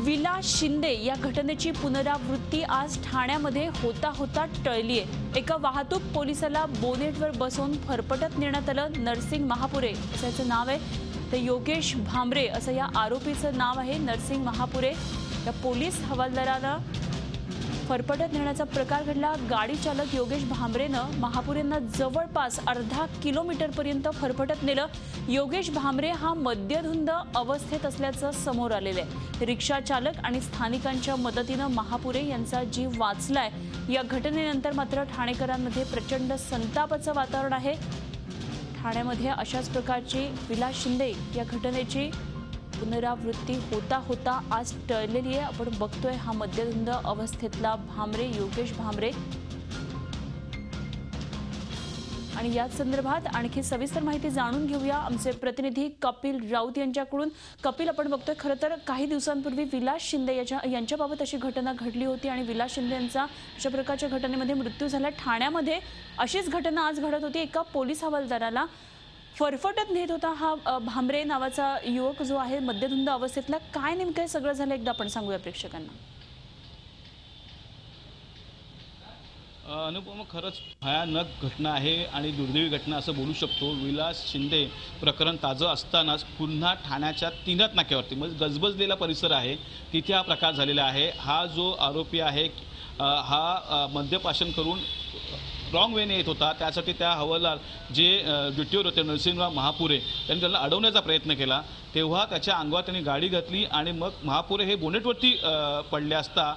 विलास शिंदे या घटनेची पुनरावृत्ती आज ठाण्यामध्ये होता होता टळली आहे। एका वाहतूक पोलिसाला बोनेटवर बसवून फरफटत नेण्यात आलं। नरसिंग महापुरे असं नाव आहे, ते योगेश भामरे असं या आरोपीचं नाव आहे। नरसिंग महापुरे या पोलीस हवालदाराला फरफटत नेण्याचा प्रकार घडला। गाडी चालक योगेश भामरेनं महापुरेंना जवळपास अर्धा किलोमीटरपर्यंत फरफटत नेलं। योगेश भामरे हा मद्यधुंद अवस्थेत असल्याचं समोर आलेलं आहे। रिक्षा चालक आणि स्थानिकांच्या मदतीनं महापुरे यांचा जीव वाचलाय। या घटनेनंतर मात्र ठाणेकरांमध्ये प्रचंड संतापाचं वातावरण आहे। ठाण्यामध्ये अशाच प्रकारची विलास शिंदे या घटनेची पुनरावृत्ती होता होता आज टळलेली आहे। आपण बघतोय हा मद्यधुंद अवस्थेतला भामरे, योगेश भामरे। आणि याच संदर्भात आणखी सविस्तर माहिती जाणून घेऊया आमचे प्रतिनिधी कपिल राऊत यांच्याकडून। कपिल, आपण बघतोय खरं तर काही दिवसांपूर्वी विलास शिंदे यांच्याबाबत अशी घटना घडली होती आणि विलास शिंदे यांचा अशा प्रकारच्या घटनेमध्ये मृत्यू झाला। ठाण्यामध्ये अशीच घटना आज घडत होती। एका पोलीस हवालदाराला फरफटत नेत होता हा भामरे नावाचा युवक जो आहे मद्यधुंद अवस्थेतला। काय नेमकं सगळं झालं एकदा आपण सांगूया प्रेक्षकांना। अनुपम, खरंच भयानक घटना आहे आणि दुर्दैवी घटना असं बोलू शकतो। विलास शिंदे प्रकरण ताजं असतानाच पुन्हा ठाण्याच्या तीनात नाक्यावरती म्हणजे गजबजलेला परिसर आहे तिथे हा प्रकार झालेला आहे। हा जो आरोपी आहे हा मद्यपान करून रॉंग वेने येत होता। त्यासाठी त्या हवालदार जे ड्युटीवर होते नरसिंगराव महापुरे त्यांनी त्याला अडवण्याचा प्रयत्न केला। तेव्हा त्याच्या अंगावर त्यांनी गाडी घातली आणि मग महापुरे हे बोनेटवरती पडले असता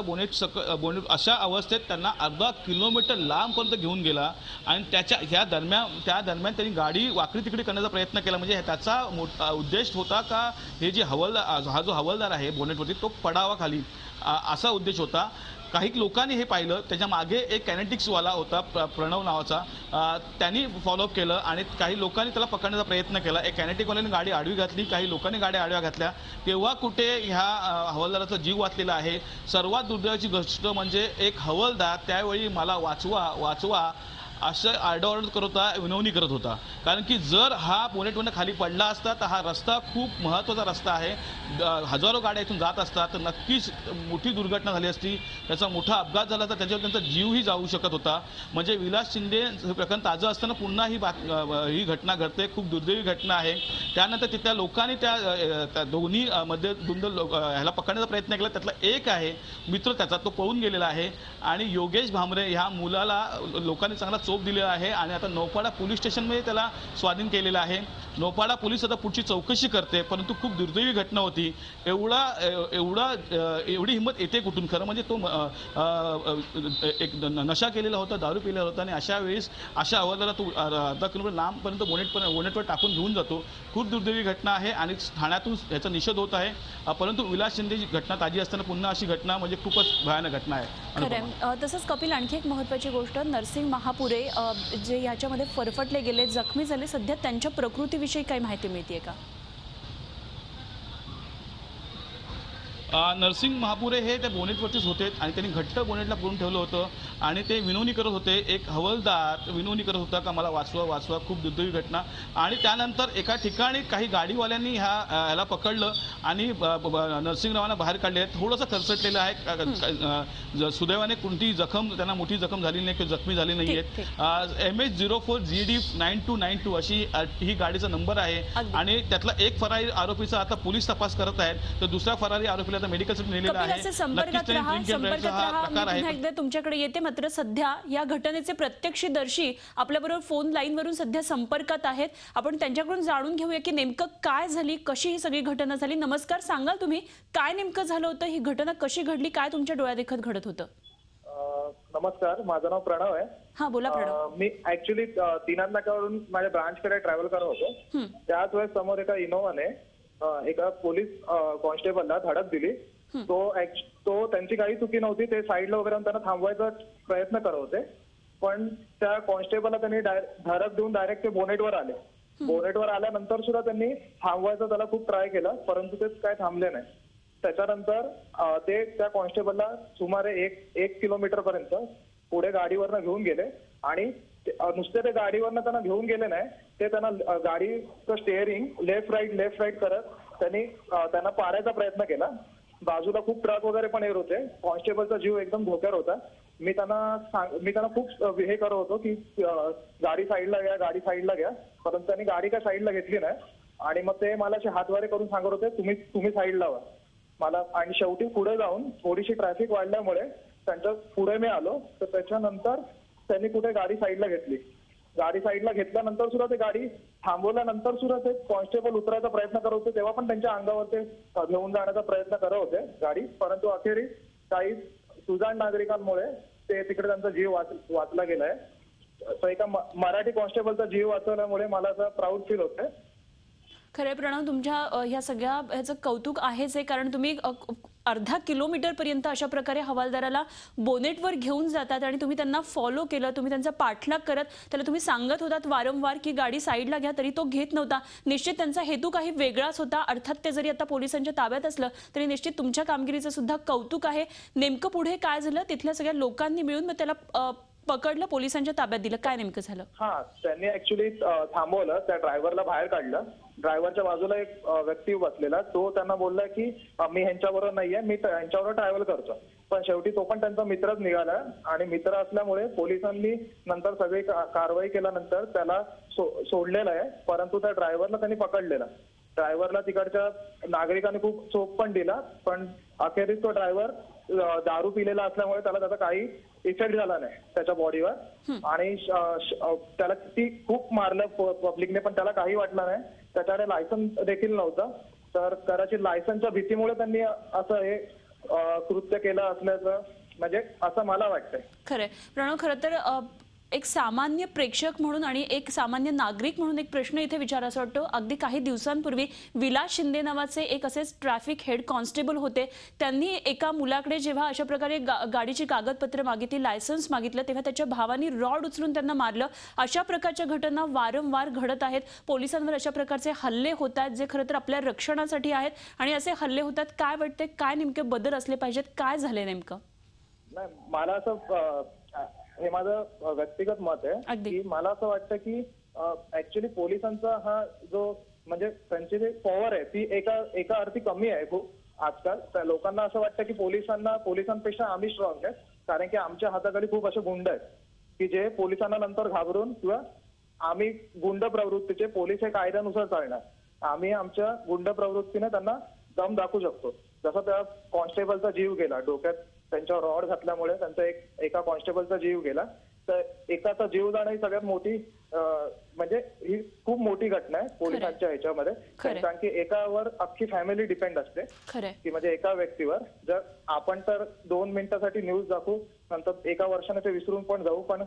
बोनेट अशा अवस्थेत त्यांना अर्धा किलोमीटर लांबपर्यंत घेऊन गेला आणि त्या दरम्यान त्यांनी गाडी वाकडी तिकडी करण्याचा प्रयत्न केला। म्हणजे त्याचा उद्देश होता का हे जे हा जो हवालदार आहे बोनेटवरती तो पडावा खाली, असा उद्देश होता। काही लोकांनी हे पाहिलं, त्याच्या मागे एक कॅनेटिक्सवाला होता प्रणव नावाचा, त्यांनी फॉलोअप केलं आणि काही लोकांनी त्याला पकडण्याचा प्रयत्न केला। एक कॅनेटिकवाल्याने गाडी आडवी घातली, काही लोकांनी गाड्या आडव्या घातल्या, तेव्हा कुठे ह्या हवालदाराचा जीव वाचलेला आहे। सर्वात दुर्दैवाची गोष्ट म्हणजे एक हवालदार त्यावेळी मला वाचवा वाचवा असं आरडाओरड करत होता, विनवणी करत होता। कारण की जर हा बोनेटवरून खाली पडला असता तर हा रस्ता खूप महत्त्वाचा रस्ता आहे, हजारो गाड्या इथून जात असतात, तर नक्कीच मोठी दुर्घटना झाली असती, त्याचा मोठा अपघात झाला तर त्याच्यावर त्यांचा जीवही जाऊ शकत होता। म्हणजे विलास शिंदे प्रकरण ताजं असताना पुन्हा ही घटना घडते, खूप दुर्दैवी घटना आहे। त्यानंतर तिथल्या लोकांनी त्या दोन्ही मद्यधुंद ह्याला पकडण्याचा प्रयत्न केला। त्यातला एक आहे मित्र त्याचा, तो पळून गेलेला आहे आणि योगेश भामरे ह्या मुलाला लोकांनी चांगला चोप दिलेला आहे आणि आता नौपाडा पोलीस स्टेशनमध्ये त्याला स्वाधीन केलेला आहे। नौपाडा पोलीस आता पुढची चौकशी करते, परंतु खूप दुर्दैवी घटना होती। एवढी हिंमत येते कुठून? खरं म्हणजे तो एक नशा केलेला होता, दारू पिलेला होता आणि अशा वेळेस अशा हवालदाराला तो अर्धा किलोमीटर लांबपर्यंत बोनेटवर टाकून घेऊन जातो। खूप दुर्दैवी घटना आहे आणि ठाण्यातून याचा निषेध होत आहे। परंतु विलास शिंदेची घटना ताजी असताना पुन्हा अशी घटना म्हणजे खूपच भयानक घटना आहे। तसंच कपिल, आणखी एक महत्त्वाची गोष्ट, नरसिंग महापुरे जे याच्यामध्ये फरफटले गेले, जखमी झाले, सध्या त्यांच्या प्रकृतीविषयी काही माहिती मिळते का? नरसिंग महापुरे हे त्या बोनेटवरतीच होते आणि त्यांनी घट्ट बोनेटला पकडून ठेवलं होतं आणि ते विनवणी करत होते। एक हवालदार विनवणी करत होता का मला वाचवा वाचवा, खूप दुर्दैवी घटना। आणि त्यानंतर एका ठिकाणी काही गाडीवाल्यांनी ह्याला पकडलं आणि नरसिंगरावांना बाहेर काढले। थोडंसं खरचटलेलं आहे, सुदैवाने कोणती त्यांना मोठी जखम झाली नाही किंवा जखमी झाली नाही आहेत। MH04GD 9292 अशी ही गाडीचा नंबर आहे आणि त्यातला एक फरारी आरोपीचा आता पोलीस तपास करत आहेत, तर दुसऱ्या फरारी आरोपीला मेडिकल नेलेला आहे। संपर्कात राहा, तुमच्याकडे येते। मात्र सध्या या घटनेचे प्रत्यक्षदर्शी आपल्याबरोबर फोन लाईनवरून सध्या संपर्कात आहेत, आपण त्यांच्याकडून जाणून घेऊया की नेमकं काय झाली, कशी ही सगळी घटना झाली। नमस्कार, सांगाल तुम्ही काय नेमकं झालं होतं, ही घटना कशी घडली, काय तुमच्या डोळ्यादेखत घडत होतं? नमस्कार, माझं नाव प्रणव आहे। हा, बोला प्रणव। मी ऍक्च्युली तीनाथ नाक्यावरून माझ्या ब्रांचकडे ट्रॅव्हल करत होतो। त्याच वेळेस समोर एका इनोवाने एका पोलीस कॉन्स्टेबलला धडक दिली। तो त्यांची काही चुकी नव्हती, ते साईडला वगैरे त्यांना थांबवायचा प्रयत्न करत होते, पण त्या कॉन्स्टेबलला त्यांनी धडक देऊन डायरेक्ट ते बोनेटवर आले। बोनेटवर आल्यानंतर सुद्धा त्यांनी थांबवायचा त्याला खूप ट्राय केला, परंतु ते काय थांबले नाही। त्याच्यानंतर ते त्या कॉन्स्टेबलला सुमारे एक किलोमीटर पर्यंत पुढे गाडीवरनं घेऊन गेले आणि नुसते ते गाडीवरनं त्यांना घेऊन गेले नाही, ते त्यांना गाडीचं स्टेअरिंग लेफ्ट राईट करत त्यांनी त्यांना पाडायचा प्रयत्न केला. बाजूला खूप ट्रक वगैरे पण येत होते. कॉन्स्टेबलचा जीव एकदम धोक्यावर होता. मी त्यांना खूप हे करत होतो की गाडी साईडला घ्या, परंतु त्यांनी गाडी काय साईडला घेतली नाही. आणि मग ते मला असे हातवारे करून सांगत होते तुम्ही साईडला व्हा मला. आणि शेवटी पुढे जाऊन थोडीशी ट्रॅफिक वाढल्यामुळे त्यांच्या पुढे मी आलो. तर त्याच्यानंतर त्यांनी कुठे गाडी साईडला घेतली. गाडी साईडला घेतल्यानंतर सुद्धा ते गाडी थांबवल्यानंतर सुद्धा ते कॉन्स्टेबल उतरायचा प्रयत्न करत होते. तेव्हा पण त्यांच्या अंगावर ते घेऊन जाण्याचा प्रयत्न करत होते गाडी. परंतु अखेरीस काही सुजाण नागरिकांमुळे ते तिकडे त्यांचा जीव वाचला गेलाय. तर एका मराठी कॉन्स्टेबलचा जीव वाचवल्यामुळे मला असं प्राऊड फील होतंय. खरे प्रणव, तुमच्या ह्या सगळ्या ह्याचं कौतुक आहेच आहे, कारण तुम्ही अर्धा किलोमीटर पर्यंत अशा प्रकारे हवालदाराला बोनेटवर घेऊन जातात आणि तुम्ही त्यांना फॉलो केलं, तुम्ही त्यांचा पाठलाग करत त्याला तुम्ही सांगत होतात वारंवार की गाडी साईडला घ्या, तरी तो घेत नव्हता. निश्चित त्यांचा हेतू काही वेगळाच होता. अर्थात ते जरी आता पोलिसांच्या ताब्यात असलं तरी निश्चित तुमच्या कामगिरीचं सुद्धा कौतुक आहे. नेमकं पुढे काय झालं? तिथल्या सगळ्या लोकांनी मिळून मग त्याला पकडलं, पोलिसांच्या ताब्यात दिलं, काय नेमकं झालं? त्यांनी ऍक्च्युली थांबवलं, त्या ड्रायव्हरला बाहेर काढलं. ड्रायव्हरच्या बाजूला एक व्यक्ती बसलेला, तो त्यांना बोलला की मी ह्यांच्याबरोबर नाहीये, मी ह्यांच्याबरोबर ट्रॅव्हल करतो. पण शेवटी तो पण त्यांचा मित्रच निघाला. आणि मित्र असल्यामुळे पोलिसांनी नंतर सगळी कारवाई केल्यानंतर त्याला सोडलेलं आहे. परंतु त्या ड्रायव्हरला त्यांनी पकडलेला. ड्रायव्हरला तिकडच्या नागरिकांनी खूप चोप पण दिला. पण अखेरीस तो ड्रायव्हर दारू पिलेला असल्यामुळे त्याचा काही इफेक्ट झाला नाही त्याच्या बॉडीवर. आणि त्याला ती खूप मारलं पब्लिकने, पण त्याला काही वाटलं नाही. त्याच्याकडे लायसन्स देखील नव्हतं. तर कदाचित लायसन्सच्या भीतीमुळे त्यांनी असं हे कृत्य केलं असल्याचं म्हणजे असं मला वाटतंय. खरंय प्रणव, खरं तर एक सामान्य प्रेक्षक म्हणून आणि एक सामान्य नागरिक म्हणून एक प्रश्न इथे विचारायचा वाटतो. अगदी काही दिवसांपूर्वी विलास शिंदे नावाचे एक असेच ट्रॅफिक हेड कॉन्स्टेबल होते. त्यांनी एका मुलाकडे जेव्हा अशा प्रकारे गाडीची कागदपत्र मागितली, लायसन्स मागितलं, तेव्हा त्याच्या भावानी रॉड उचलून त्यांना मारलं. अशा प्रकारच्या घटना वारंवार घडत आहेत. पोलिसांवर अशा प्रकारचे हल्ले होत आहेत जे खरं तर आपल्या रक्षणासाठी आहेत. आणि असे हल्ले होतात, काय वाटते, काय नेमके बदल असले पाहिजेत, काय झाले नेमकं? नाही, मला असं हे माझं व्यक्तिगत मत आहे की मला असं वाटतं की ऍक्च्युली पोलिसांचा हा जो म्हणजे त्यांची जी पॉवर आहे ती एका अर्थी कमी आहे खूप आजकाल. त्या लोकांना असं वाटतं की पोलिसांपेक्षा आम्ही स्ट्रॉंग आहे, कारण की आमच्या हाताखाली खूप असे गुंड आहेत की जे पोलिसांना नंतर घाबरून किंवा आम्ही गुंड प्रवृत्तीचे, पोलीस हे कायद्यानुसार चालणार, आम्ही आमच्या गुंड प्रवृत्तीने त्यांना दम दाखवू शकतो. जसं त्या कॉन्स्टेबलचा जीव गेला, डोक्यात त्यांच्यावर रॉड घातल्यामुळे त्यांचा एका कॉन्स्टेबलचा जीव गेला. तर एकाचा जीव जाणं ही सगळ्यात मोठी म्हणजे ही खूप मोठी घटना आहे पोलिसांच्या ह्याच्यामध्ये. कारण की एकावर अख्खी फॅमिली डिपेंड असते की म्हणजे एका व्यक्तीवर. जर आपण तर 2 मिनिटासाठी न्यूज दाखवू, नंतर एका वर्षाने ते विसरून पण जाऊ, पण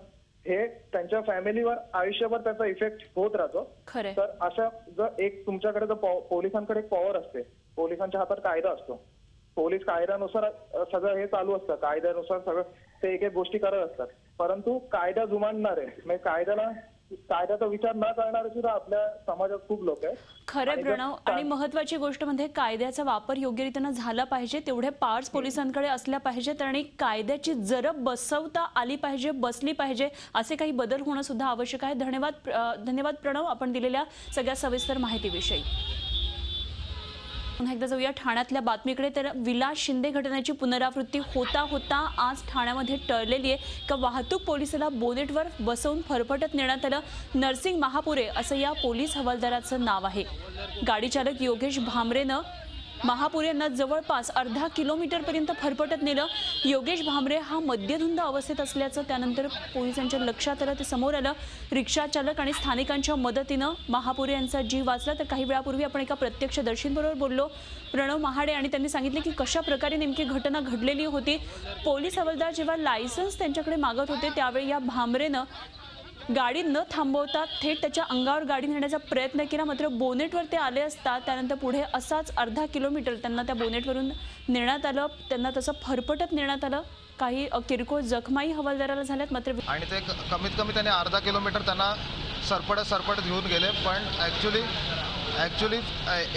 हे त्यांच्या फॅमिलीवर आयुष्यभर त्याचा इफेक्ट होत राहतो. तर अशा जर एक तुमच्याकडे जर पोलिसांकडे एक पॉवर असते, पोलिसांच्या हातात कायदा असतो, पोलीस कायद्यानुसार सगळं हे चालू असतं, कायद्यानुसार सगळं ते एक एक गोष्टी करत असतात. परंतु कायदा जुमानणारे म्हणजे कायद्याचा विचार न करणारे सुद्धा आपल्या समाजात खूप लोक आहेत. खरं प्रणव, आणि महत्वाची गोष्ट म्हणजे कायद्याचा वापर योग्यरीतीने झाला पाहिजे, तेवढे पार्ट्स पोलिसांकडे असल्या पाहिजेत आणि कायद्याची जरब बसवता आली पाहिजे, बसली पाहिजे, असे काही बदल होणं सुद्धा आवश्यक आहे. धन्यवाद प्रणव, आपण दिलेल्या सगळ्या सविस्तर माहितीविषयी. पुन्हा एकदा जाऊया ठाण्यातल्या बातमीकडे. तर विलास शिंदे घटनेची पुनरावृत्ती होता होता आज ठाण्यामध्ये टळलेली आहे. एका वाहतूक पोलिसाला बोनेटवर बसवून फरफटत नेण्यात आलं. नरसिंग महापुरे असं या पोलीस हवालदाराचं नाव आहे. गाडी चालक योगेश भामरेनं महापुरे यांना जवळपास अर्धा किलोमीटर पर्यंत फरफटत नेलं. योगेश भामरे हा मद्यधुंद अवस्थेत असल्याचं त्यानंतर पोलिसांच्या लक्षात आलं. ते समोर आलं. रिक्षा चालक आणि स्थानिकांच्या मदतीनं महापुरे यांचा जीव वाचला. तर काही वेळापूर्वी आपण एका प्रत्यक्षदर्शींबरोबर बोललो, प्रणव महाडे, आणि त्यांनी सांगितले की कशा प्रकारे नेमकी घटना घडलेली होती. पोलीस हवालदार जेव्हा लायसन्स त्यांच्याकडे मागत होते त्यावेळी या भामरेनं गाडी न थांबवता थेट त्याच्या अंगावर गाडी नेण्याचा प्रयत्न केला. मात्र बोनेटवर ते आले असता त्यानंतर पुढे असाच अर्धा किलोमीटर त्यांना त्या बोनेटवरून नेण्यात आलं. त्यांना तसं फरफटत नेण्यात आलं. काही किरकोळ जखमाही हवालदाराला झाल्यात. मात्र आणि ते कमीत कमी त्याने अर्धा किलोमीटर त्यांना सरपटत घेऊन गेले. पण ॲक्च्युली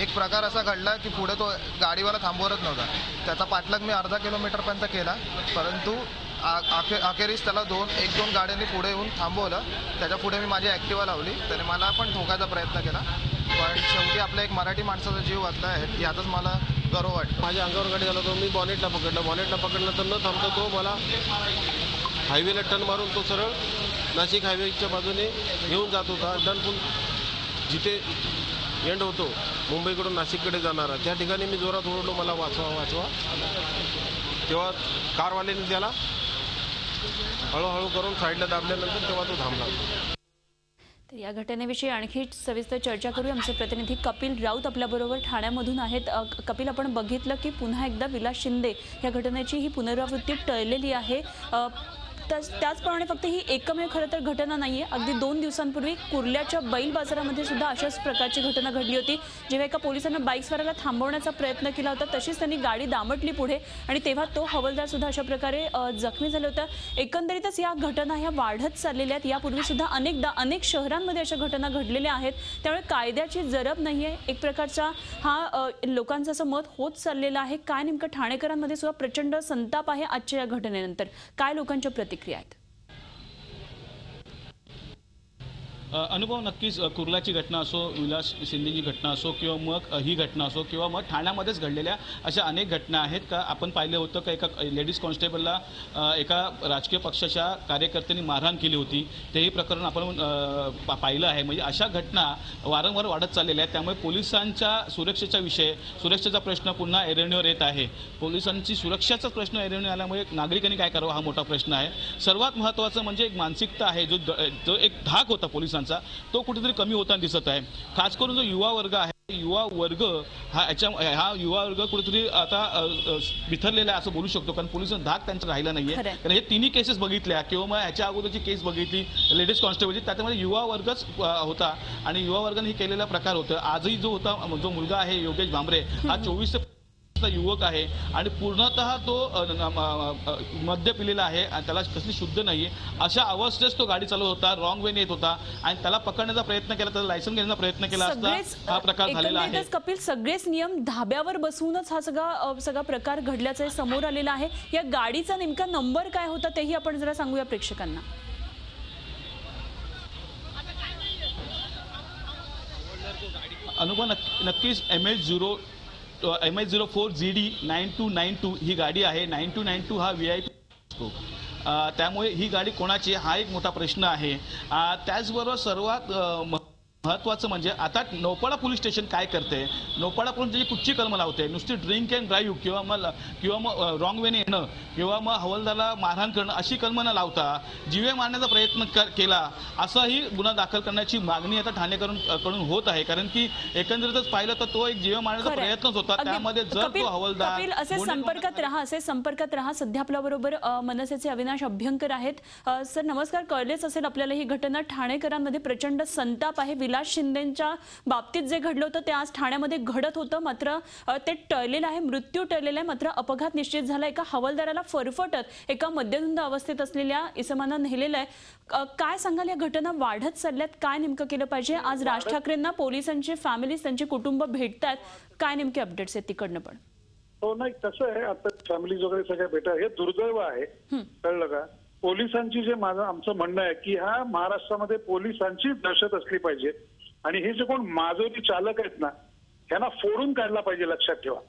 एक प्रकार असा घडला की पुढे तो गाडीवाला थांबवतच नव्हता. त्याचा पाठलाग मी अर्धा किलोमीटरपर्यंत केला, परंतु अखेरीस त्याला 1-2 गाड्यांनी पुढे येऊन थांबवलं. त्याच्या पुढे मी माझी ॲक्टिवा लावली. त्याने मला पण ठोकायचा प्रयत्न केला, पण शेवटी आपल्या एक मराठी माणसाचा जीव वाचला आहे यातच मला गर्व वाटतो. माझ्या अंगावर गाडी झाला तो मी बॉनेटला पकडलं तर न थांबता तो मला हायवेला टर्न मारून तो सरळ नाशिक हायवेच्या बाजूने घेऊन जात होता. डनपूल जिथे एंड होतो मुंबईकडून नाशिककडे जाणारा त्या ठिकाणी मी जोरात ओरडलो मला वाचवा. तेव्हा कारवाल्याने त्याला हळूहळू करून साईडला दाबल्यानंतर तेव्हा तो थांबला. तर या घटनेविषयी आणखी सविस्तर चर्चा करूया. आमचे प्रतिनिधी कपिल राऊत आपल्याबरोबर ठाण्यामधून आहेत. कपिल, आपण बघितलं की पुन्हा एकदा विलास शिंदे या घटनेची ही पुनरावृत्ती टळलेली आहे. त्याचप्रमाणे फक्त ही एकमेव खरं तर घटना नाहीये. अगदी 2 दिवसांपूर्वी कुर्ल्याच्या बैल बाजारामध्ये सुद्धा अशाच प्रकारची घटना घडली होती, जेव्हा एका पोलिसांना बाईकस्वाराला थांबवण्याचा प्रयत्न केला होता. तशीच त्यांनी गाडी दामटली पुढे आणि तेव्हा तो हवालदार सुद्धा अशा प्रकारे जखमी झाला होता. एकंदरीतच या घटना ह्या वाढत चाललेल्या आहेत. यापूर्वी सुद्धा अनेक शहरांमध्ये अशा घटना घडलेल्या आहेत. त्यामुळे कायद्याची जरब नाहीये. एक प्रकारचा हा लोकांचं असं मत होत चाललेलं आहे. काय नेमकं ठाणेकरांमध्ये सुद्धा प्रचंड संताप आहे आजच्या या घटनेनंतर. काय लोकांच्या प्रतिक्रिया आहेत? अनुभव नक्कीच कुर्लाची घटना असो, विलास शिंदेची घटना असो किंवा मग ही घटना असो किंवा मग ठाण्यामध्येच घडलेल्या अशा अनेक घटना आहेत. का आपण पाहिलं होतं का एका लेडीज कॉन्स्टेबलला एका राजकीय पक्षाच्या कार्यकर्त्यांनी मारहाण केली होती. तेही प्रकरण आपण पाहिलं आहे. म्हणजे अशा घटना वारंवार वाढत चाललेल्या आहेत. त्यामुळे पोलिसांच्या सुरक्षेचा प्रश्न पुन्हा ऐरणीवर येत आहे. पोलिसांची सुरक्षेचा प्रश्न ऐरणीवर आल्यामुळे नागरिकांनी काय करावं हा मोठा प्रश्न आहे. सर्वात महत्त्वाचं म्हणजे एक मानसिकता आहे. जो एक धाक होता पोलिसांचा तो कुठेतरी कमी होताना दिसत आहे. खास करून जो युवा वर्ग आहे, युवा वर्ग हा युवा वर्ग कुठेतरी आता बिथरलेला आहे असं बोलू शकतो. कारण पोलिसांचा धाक त्यांचा राहिला नाहीये. कारण हे तिन्ही केसेस बघितल्या किंवा मग ह्याच्या अगोदरची केस बघितली लेडीज कॉन्स्टेबलची, त्याच्यामध्ये युवा वर्गच होता आणि युवा वर्गाने हे केलेला प्रकार होता. आजही जो मुलगा आहे योगेश भांबरे हा 24 युवक आहे आणि पूर्णतः तो मद्य पिलेला आहे आणि त्याला कसली शुद्ध नाहीये. अशा अवस्थेत तो गाडी चालवत होता, रॉंग वेने येत होता आणि त्याला पकडण्याचा प्रयत्न केला, त्याला लायसन्स घेण्याचा प्रयत्न केला असता हा प्रकार झालेला आहे. कपिल, सगळेच नियम धाब्यावर बसवूनच हा सगळा प्रकार घडल्याचं समोर आलेला आहे. या गाडीचा नेमका नंबर काय होता तेही आपण जरा सांगूया प्रेक्षकांना. अनुभव नक्कीच MH04GD 9292 ही गाडी आहे. 9292 हा VIP असतो. त्यामुळे ही गाडी कोणाची हा एक मोठा प्रश्न आहे. त्याचबरोबर सर्वात महत्त्वाचं म्हणजे आता नौपाडा पोलीस स्टेशन काय करते, नौपाडा पोलीस स्टेशन कुठची कलम लावते, नुसती ड्रिंक अँड ड्राईव्ह किंवा मग रॉंग वेने येणं किंवा मग हवालदाराला मारहाण करणं अशी कलम न लावता जीवे मारण्याचा प्रयत्न केला असाही गुन्हा दाखल करण्याची मागणी आता ठाणेकरांकडून होत आहे. कारण की एकंदरीतच पाहिलं तर तो एक जीवे मारण्याचा प्रयत्नच होता. त्यामध्ये जर तो हवालदार असे संपर्कात राहा. सध्या आपल्या बरोबर मनसेचे अविनाश अभ्यंकर आहेत. सर नमस्कार. कळलेच असेल आपल्याला ही घटना ठाणेकरांमध्ये प्रचंड संताप आहे. विलास शिंदेच्या बाबतीत जे घडलं होतं ते आज ठाण्यामध्ये घडत होतं, मात्र ते टळलेलं आहे, मृत्यू टळलेला आहे. मात्र अपघात निश्चित झाला. एका हवालदाराला फरफटत एका मद्यधुंद अवस्थेत असलेल्या इसमांना नेलेलं आहे. काय सांगाल, या घटना वाढत चालल्यात, काय नेमकं केलं पाहिजे? आज राज ठाकरेंना पोलिसांची फॅमिलीज त्यांचे कुटुंब भेटतात, काय नेमके अपडेट्स आहेत तिकडनं? पण हो नाही, कसं आहे आता फॅमिलीज वगैरे सगळ्या भेटा हे दुर्दैव आहे. कळलं का? पोलिसांची जे आमचं म्हणणं आहे की ह्या महाराष्ट्रामध्ये पोलिसांची दहशत असली पाहिजे आणि हे जे कोण माजोरी चालक आहेत ना ह्यांना फोडून काढला पाहिजे, लक्षात ठेवा.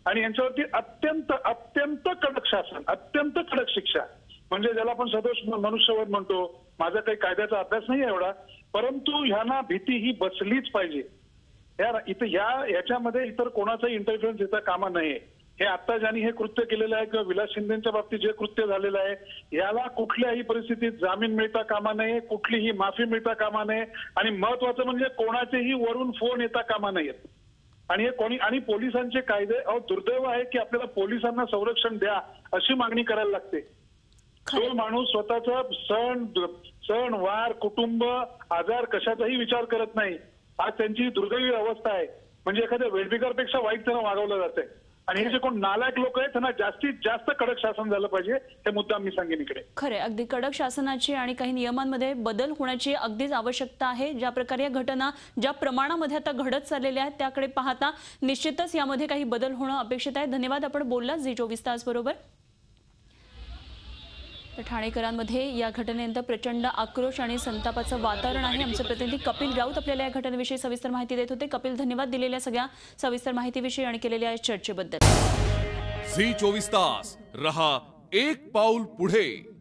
आणि यांच्यावरती अत्यंत अत्यंत कडक शासन, अत्यंत कडक शिक्षा, म्हणजे ज्याला आपण सदोष मनुष्यवध म्हणतो. माझा काही कायद्याचा अभ्यास नाही एवढा, परंतु ह्यांना भीती ही बसलीच पाहिजे. याच्यामध्ये इतर कोणाचाही इंटरफिरन्स येता कामा नये. हे आता ज्यांनी हे कृत्य केलेलं आहे किंवा विलास शिंदेच्या बाबतीत जे कृत्य झालेलं आहे याला कुठल्याही परिस्थितीत जामीन मिळता कामा नये, कुठलीही माफी मिळता कामा नये आणि महत्वाचं म्हणजे कोणाचेही वरून फोन येता कामा नयेत. आणि हे आणि पोलिसांचे कायदे दुर्दैव आहे की आपल्याला पोलिसांना संरक्षण द्या अशी मागणी करायला लागते. जो माणूस स्वतःचा सण वार कुटुंब आजार कशाचाही विचार करत नाही, आज त्यांची दुर्दैवी अवस्था आहे. म्हणजे एखाद्या वेठबिगारपेक्षा वाईट त्यांना वागवलं जातंय. आणि हे जे कोण नालायक लोक आहेत त्यांना जास्तीत जास्त कडक शासन झालं पाहिजे, हे मुद्दा मी सांगेन इकडे. खरे, अगदी कडक शासनाची आणि काही नियमांमध्ये बदल होण्याची अगदीच आवश्यकता आहे. ज्या प्रकारे या घटना ज्या प्रमाणामध्ये आता घडत चाललेल्या आहेत त्याकडे पाहता निश्चितच यामध्ये काही बदल होणं अपेक्षित आहे. धन्यवाद, आपण बोलला झी 24 तास बरोबर. तर ठाणेकरांमध्ये या घटनेनंतर प्रचंड आक्रोश आणि संतापाचं वातावरण आहे. आमचे प्रतिनिधी कपिल राऊत आपल्याला या घटनेविषयी सविस्तर माहिती देत होते. कपिल, धन्यवाद दिलेल्या सगळ्या सविस्तर माहितीविषयी आणि केलेल्या चर्चेबद्दल. झी 24 तास रहा एक पाऊल पुढे.